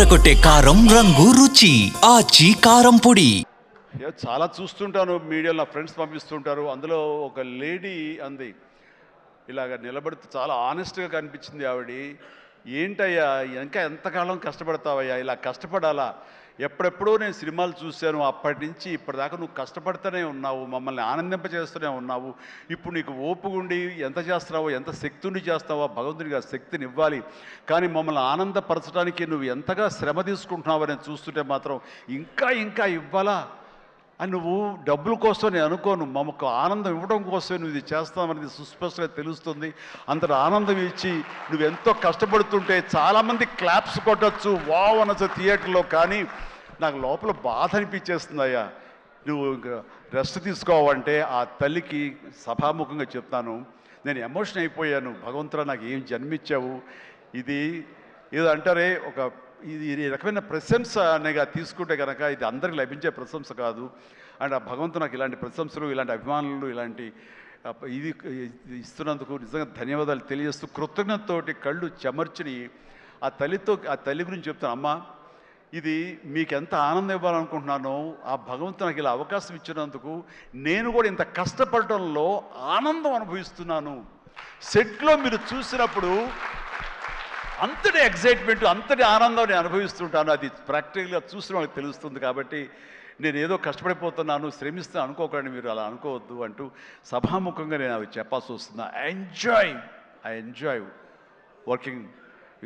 అదరగొట్టే కారం రంగు రుచి ఆచి కారం పొడి. చాలా చూస్తుంటాను మీడియాలో, నా ఫ్రెండ్స్ పంపిస్తుంటారు. అందులో ఒక లేడీ అంది, ఇలాగ నిలబడుతూ చాలా ఆనెస్ట్గా కనిపించింది ఆవిడ. ఏంటయ్యా ఇంకా ఎంతకాలం కష్టపడతావయ్యా, ఇలా కష్టపడాలా? ఎప్పుడెప్పుడో నేను సినిమాలు చూశాను, అప్పటి నుంచి ఇప్పటిదాకా నువ్వు కష్టపడుతూనే ఉన్నావు, మమ్మల్ని ఆనందింపజేస్తూనే ఉన్నావు. ఇప్పుడు నీకు ఓపుగుండి ఎంత చేస్తున్నావో, ఎంత శక్తిని చేస్తావో భగవంతుడికి ఆ శక్తిని ఇవ్వాలి. కానీ మమ్మల్ని ఆనందపరచడానికి నువ్వు ఎంతగా శ్రమ తీసుకుంటున్నావు అని చూస్తుంటే మాత్రం ఇంకా ఇంకా ఇవ్వాలా అని, నువ్వు డబ్బుల కోసం నేను అనుకోను, మమ్మకు ఆనందం ఇవ్వడం కోసమే నువ్వు ఇది చేస్తావనేది సుస్పష్టంగా తెలుస్తుంది. అంత ఆనందం ఇచ్చి నువ్వెంతో కష్టపడుతుంటే చాలామంది క్లాప్స్ కొట్టచ్చు, వావ్ అనొచ్చు థియేటర్లో. కానీ నాకు లోపల బాధ అనిపించేస్తుంది. అయ్యా నువ్వు రెస్ట్ తీసుకోవాలంటే ఆ తల్లికి సభాముఖంగా చెప్తాను, నేను ఎమోషన్ అయిపోయాను. భగవంతుడా నాకు ఏం జన్మించావు, ఇది ఏదో అంటారే ఒక ఇది రకమైన ప్రశంస అనేగా తీసుకుంటే కనుక ఇది అందరికి లభించే ప్రశంస కాదు. అండ్ ఆ భగవంతుడు నాకు ఇలాంటి ప్రశంసలు, ఇలాంటి అభిమానులు, ఇలాంటి ఇది ఇస్తున్నందుకు నిజంగా ధన్యవాదాలు తెలియజేస్తూ కృతజ్ఞతతోటి కళ్ళు చెమర్చిని ఆ తల్లి గురించి చెప్తాను. అమ్మ, ఇది మీకు ఎంత ఆనందం ఇవ్వాలనుకుంటున్నానో ఆ భగవంతుడు నాకు ఇలా అవకాశం ఇచ్చినందుకు నేను కూడా ఇంత కష్టపడటంలో ఆనందం అనుభవిస్తున్నాను. సెట్లో మీరు చూసినప్పుడు అంతటి ఎగ్జైట్మెంట్, అంతటి ఆనందం నేను అనుభవిస్తుంటాను. అది ప్రాక్టికల్గా చూసిన వాళ్ళకి తెలుస్తుంది. కాబట్టి నేను ఏదో కష్టపడిపోతున్నాను, శ్రమిస్తాను అనుకోకండి, మీరు అలా అనుకోవద్దు అంటూ సభాముఖంగా నేను అవి చెప్పాల్సి వస్తుంది. I enjoy working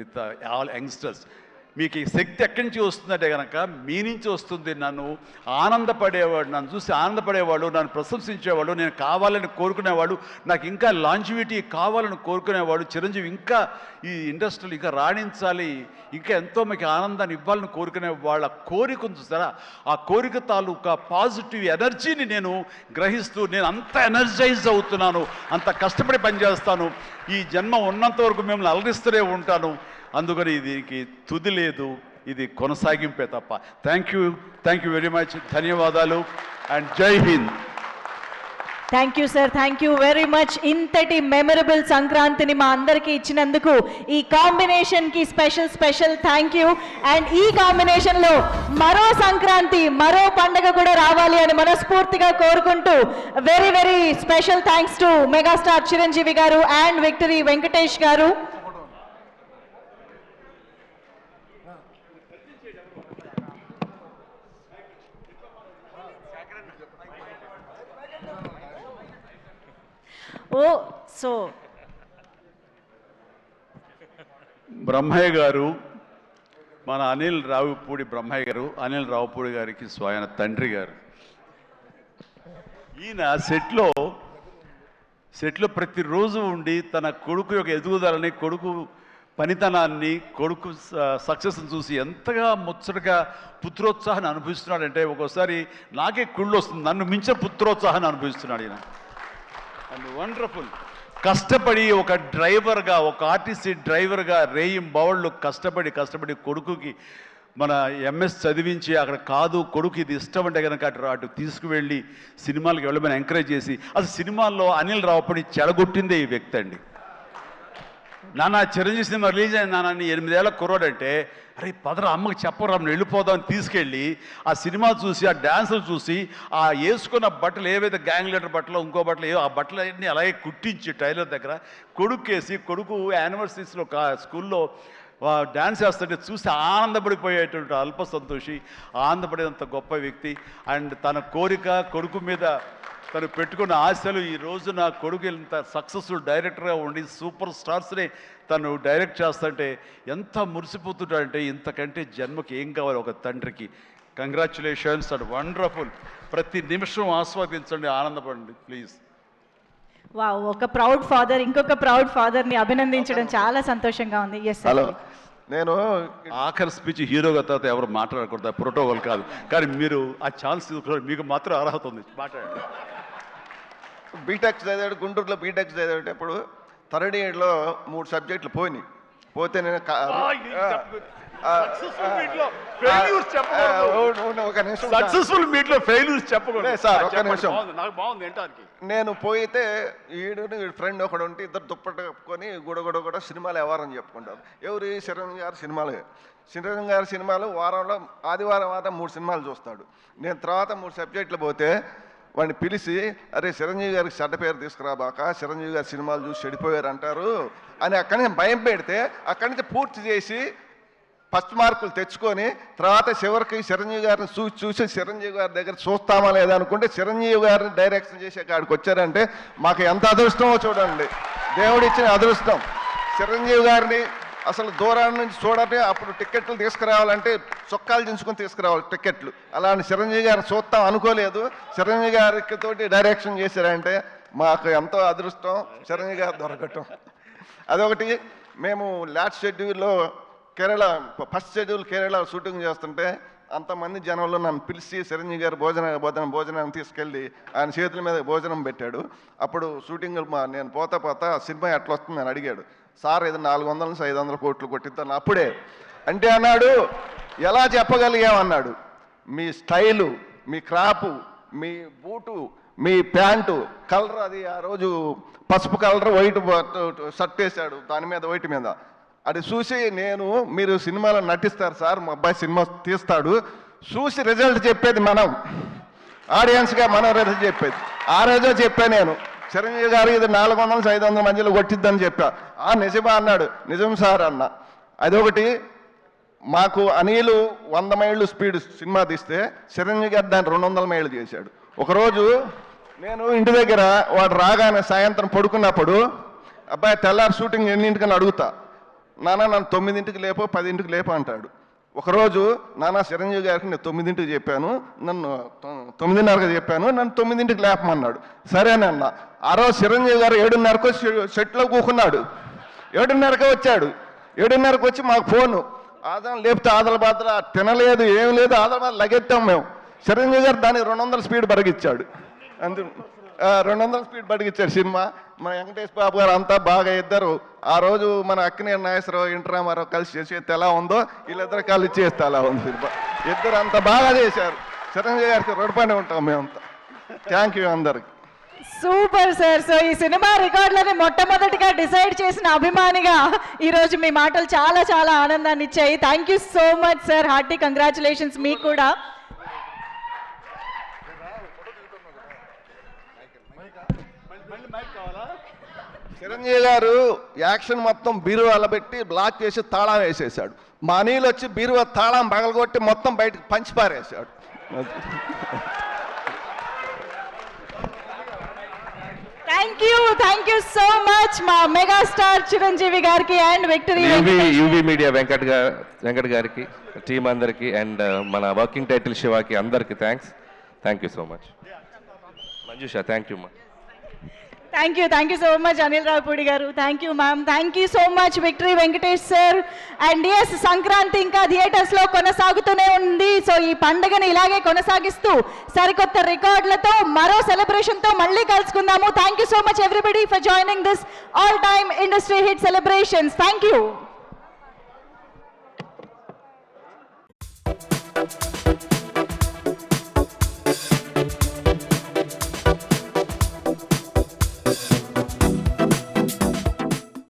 with all youngsters. మీకు ఈ శక్తి ఎక్కడి నుంచి వస్తుందంటే కనుక మీ నుంచి వస్తుంది. నన్ను ఆనందపడేవాడు, నన్ను చూసి ఆనందపడేవాడు, నన్ను ప్రశంసించేవాడు, నేను కావాలని కోరుకునేవాడు, నాకు ఇంకా లాంజివిటీ కావాలని కోరుకునేవాడు, చిరంజీవి ఇంకా ఈ ఇండస్ట్రీలో ఇంకా రాణించాలి, ఇంకా ఎంతో మీకు ఆనందాన్ని ఇవ్వాలని కోరుకునే వాళ్ళ కోరిక చూస్తారా, ఆ కోరిక తాలూకా పాజిటివ్ ఎనర్జీని నేను గ్రహిస్తూ నేను అంత ఎనర్జైజ్ అవుతున్నాను, అంత కష్టపడి పనిచేస్తాను. ఈ జన్మ ఉన్నంత వరకు మిమ్మల్ని అలరిస్తూనే ఉంటాను. అందుకని దీనికి తుది లేదు, ఇది కొనసాగింపే తప్ప. Thank you very much. ధన్యవాదాలు అండ్ జై Hind. Thank you sir, thank you very much. ఇంతటి మెమరబుల్ సంక్రాంతిని మా అందరికీ ఇచ్చినందుకు ఈ కాంబినేషన్కి స్పెషల్ థ్యాంక్ యూ. అండ్ ఈ కాంబినేషన్లో మరో సంక్రాంతి, మరో పండగ కూడా రావాలి అని మనస్ఫూర్తిగా కోరుకుంటూ very very special thanks to megastar Chiranjeevi గారు అండ్ విక్టరీ వెంకటేష్ గారు. బ్రహ్మయ్య గారు, మన అనిల్ రావుపూడి గారికి స్వయం తండ్రి గారు. ఈయన సెట్లో ప్రతిరోజు ఉండి తన కొడుకు యొక్క ఎదుగుదలని, కొడుకు పనితనాన్ని, కొడుకు సక్సెస్ని చూసి ఎంతగా ముచ్చటగా పుత్రోత్సాహాన్ని అనుభవిస్తున్నాడంటే ఒక్కోసారి నాకే కుళ్ళు వస్తుంది. నన్ను మించిన పుత్రోత్సాహాన్ని అనుభవిస్తున్నాడు ఈయన. And wonderful. కష్టపడి ఒక డ్రైవర్గా, ఒక ఆర్టీసీ డ్రైవర్గా రేయింబవళ్ళు కష్టపడి కొడుకుకి మన ఎంఎస్ చదివించి అక్కడ కాదు కొడుకు ఇది ఇష్టం అంటే కనుక అటు తీసుకువెళ్ళి సినిమాలకు వెళ్ళమని ఎంకరేజ్ చేసి, అసలు సినిమాల్లో అనిల్ రావుపూడి చెడగొట్టిందే ఈ వ్యక్తి అండి. నాన్న చిరంజీవి సినిమా రిలీజ్ అయింది నాన్న, 8 ఏళ్ళ కుర్రాడంటే, అరే పదరా అమ్మకి చెప్పరా వెళ్ళిపోదామని తీసుకెళ్ళి ఆ సినిమా చూసి, ఆ డ్యాన్సులు చూసి, ఆ వేసుకున్న బట్టలు ఏవైతే గ్యాంగ్ లీడర్ బట్టలు, ఇంకో బట్టలు ఏవో, ఆ బట్టలు అన్నీ అలాగే కుట్టించి టైలర్ దగ్గర కొడుకేసి, కొడుకు యానివర్సరీస్లో స్కూల్లో డ్యాన్స్ చేస్తుంటే చూసి ఆనందపడిపోయేటువంటి అల్ప సంతోషి, ఆనందపడేంత గొప్ప వ్యక్తి. అండ్ తన కోరిక, కొడుకు మీద తను పెట్టుకున్న ఆశలు, ఈ రోజు నా కొడుకు ఇంత సక్సెస్ఫుల్ డైరెక్టర్గా ఉండి సూపర్ స్టార్స్ని తను డైరెక్ట్ చేస్తుంటే ఎంత మురిసిపోతుంటాడంటే, ఇంతకంటే జన్మకి ఏం కావాలి ఒక తండ్రికి. Congratulations and wonderful. ప్రతి నిమిషం ఆస్వాదించండి, ఆనందపడండి ప్లీజ్. వావ్, ఒక ప్రౌడ్ ఫాదర్ ఇంకొక ప్రౌడ్ ఫాదర్ని అభినందించడం చాలా సంతోషంగా ఉంది. ఎస్ హలో, నేను ఆఖరి స్పీచ్ హీరోగా తర్వాత ఎవరు మాట్లాడకూడదు, ప్రోటోకాల్ కాదు. కానీ మీరు ఆ ఛాన్స్ మీకు మాత్రం అర్హత ఉంది, మాట్లాడండి. బీటెక్ చదివాడు, గుంటూరులో బీటెక్ చదివేటప్పుడు థర్డ్ ఇయర్లో 3 సబ్జెక్టులు పోయినాయి. పోతే నేను ఒక నిమిషం సక్సెస్ఫుల్ మీట్లో ఫెయిల్యూర్స్ చెప్పకూడదు సార్, ఒక నిమిషం. నాకు బాగుంది వినడానికి. నేను పోయితే వీడి ఫ్రెండ్ ఒకడు ఉంటే ఇద్దరు దుప్పట్టు కప్పుకొని కూడా సినిమాలు ఎవరని చెప్పుకుంటారు. ఎవరు? చిరంజీవి గారి సినిమాలు. చిరంజీవి గారి సినిమాలు వారంలో ఆదివారం 3 సినిమాలు చూస్తాడు. నేను తర్వాత 3 సబ్జెక్టులు పోతే వాడిని పిలిచి, అరే చిరంజీవి గారికి చెడ్డ పేరు తీసుకురాబాక, చిరంజీవి గారి సినిమాలు చూసి చెడిపోయారు అంటారు అని అక్కడి నుంచి భయం పెడితే అక్కడి నుంచి పూర్తి చేసి ఫస్ట్ మార్కులు తెచ్చుకొని తర్వాత చివరికి చిరంజీవి గారిని చూసి చిరంజీవి గారి దగ్గర చూస్తామా లేదా అనుకుంటే చిరంజీవి గారిని డైరెక్షన్ చేసే కాడికి వచ్చారంటే మాకు ఎంత అదృష్టమో చూడండి. దేవుడిచ్చిన అదృష్టం. చిరంజీవి గారిని అసలు దూరాన్ని నుంచి చూడండి, అప్పుడు టికెట్లు తీసుకురావాలంటే చొక్కాలు దించుకొని తీసుకురావాలి టికెట్లు. అలాంటి చిరంజీవి గారిని చూస్తాం అనుకోలేదు. చిరంజీవి గారికి తోటి డైరెక్షన్ చేశారంటే మాకు ఎంతో అదృష్టం చిరంజీవి గారు దొరకటం. అదొకటి. మేము లాస్ట్ షెడ్యూల్లో Kerala first schedule Kerala shooting చేస్తుంటే అంతమంది జనంలో నన్ను పిలిచి చిరంజీవి గారు భోజనం తీసుకెళ్ళి ఆయన చేతుల మీద భోజనం పెట్టాడు. అప్పుడు షూటింగ్ నేను పోతా సినిమా ఎట్లా వస్తుంది అని అడిగాడు. సార్ ఇది 400 నుంచి 500 కోట్లు కొట్టిద్దాను అప్పుడే అంటే అన్నాడు. ఎలా చెప్పగలిగామన్నాడు. మీ స్టైలు, మీ క్రాపు, మీ బూటు, మీ ప్యాంటు కలర్, అది ఆ రోజు పసుపు కలర్ వైట్ షర్ట్ వేశాడు, దాని మీద వైట్ మీద. అది చూసి మీరు సినిమాలో నటిస్తారు సార్, మా అబ్బాయి సినిమా తీస్తాడు, చూసి రిజల్ట్ చెప్పేది మనం, ఆడియన్స్గా మనం రిజల్ట్ చెప్పేది. ఆ రోజే చెప్పా నేను, చిరంజీవి గారు ఇది 400 నుంచి 500 మధ్యలో కొట్టిద్దని చెప్పా. నిజమా అన్నాడు. నిజం సార్ అన్న. అదొకటి. మాకు అనిలు 100 మైళ్ళు స్పీడ్ సినిమా తీస్తే చిరంజీవి గారు దాన్ని 200 మైళ్ళు చేశాడు. ఒకరోజు నేను ఇంటి దగ్గర వాడు రాగానే సాయంత్రం పడుకున్నప్పుడు, అబ్బాయి తెల్లారి షూటింగ్ ఎన్నింటికని అడుగుతా, నాన్న నన్ను 9ంటికి లేపో 10ంటికి లేపో అంటాడు. ఒకరోజు నాన్న చిరంజీవి గారికి నేను 9ంటికి చెప్పాను, నన్ను 9:30కి చెప్పాను, నన్ను 9ంటికి లేపమన్నాడు. సరేనన్నా. ఆ రోజు చిరంజీవి గారు 7:30కు సెట్లో కూకున్నాడు. 7:30కే వచ్చాడు. 7:30కి వచ్చి మాకు ఫోను, ఆదం లేపితే ఆదలబాదల తినలేదు, ఏం లేదు, ఆదలబాదల లగెత్తాం మేము. చిరంజీవి గారు దానికి 200 స్పీడ్ బరిగిచ్చాడు. 200 స్పీడ్ బడిగిచ్చారు సినిమా. మన వెంకటేష్ బాబు గారు అంతా బాగా ఇద్దరు ఆ రోజు మన అక్కినేని నాగేశ్వరరావు, ఎన్టీ రామారావు కలిసి చేసేది ఎలా ఉందో వీళ్ళిద్దరు కలిసి చేస్తే అలా ఉంది సినిమా. ఇద్దరు అంత బాగా చేశారు. చిరంజీవి గారికి రుణపడి ఉంటాం మేమంతా. థ్యాంక్ యూ అందరికి. Super sir. సో ఈ సినిమా రికార్డులని మొట్టమొదటిగా డిసైడ్ చేసిన అభిమానిగా ఈరోజు మీ మాటలు చాలా చాలా ఆనందాన్ని ఇచ్చాయి. Thank you so much sir. Hearty congratulations మీకు కూడా. చిరంజీవి గారు యాక్షన్ మొత్తం బీరువాలో పెట్టి బ్లాక్ చేసి తాళం వేసేసాడు. మా అనిల్ వచ్చి బీరువా తాళం పగలగొట్టి మొత్తం బయటకు పంచిపారేశాడు. థ్యాంక్ యూ సో మచ్ మా మెగాస్టార్ చిరంజీవి గారికి and victory UV media Venkat గారికి, టీం అందరికి, అండ్ మన వర్కింగ్ టైటిల్ శివాకి అందరికి thank you so much. Manjusha thank you మా. Thank you so much Anil Ravipudi garu. Thank you ma'am. Thank you so much victory Venkatesh sir. And yes, Sankranti ఇంకా థియేటర్స్లో కొనసాగుతూనే ఉంది. సో ఈ పండుగని ఇలాగే కొనసాగిస్తూ సరికొత్త రికార్డులతో మరో సెలబ్రేషన్తో మళ్ళీ కలుసుకుందాము. Thank you so much everybody for joining this all time industry hit celebrations. Thank you.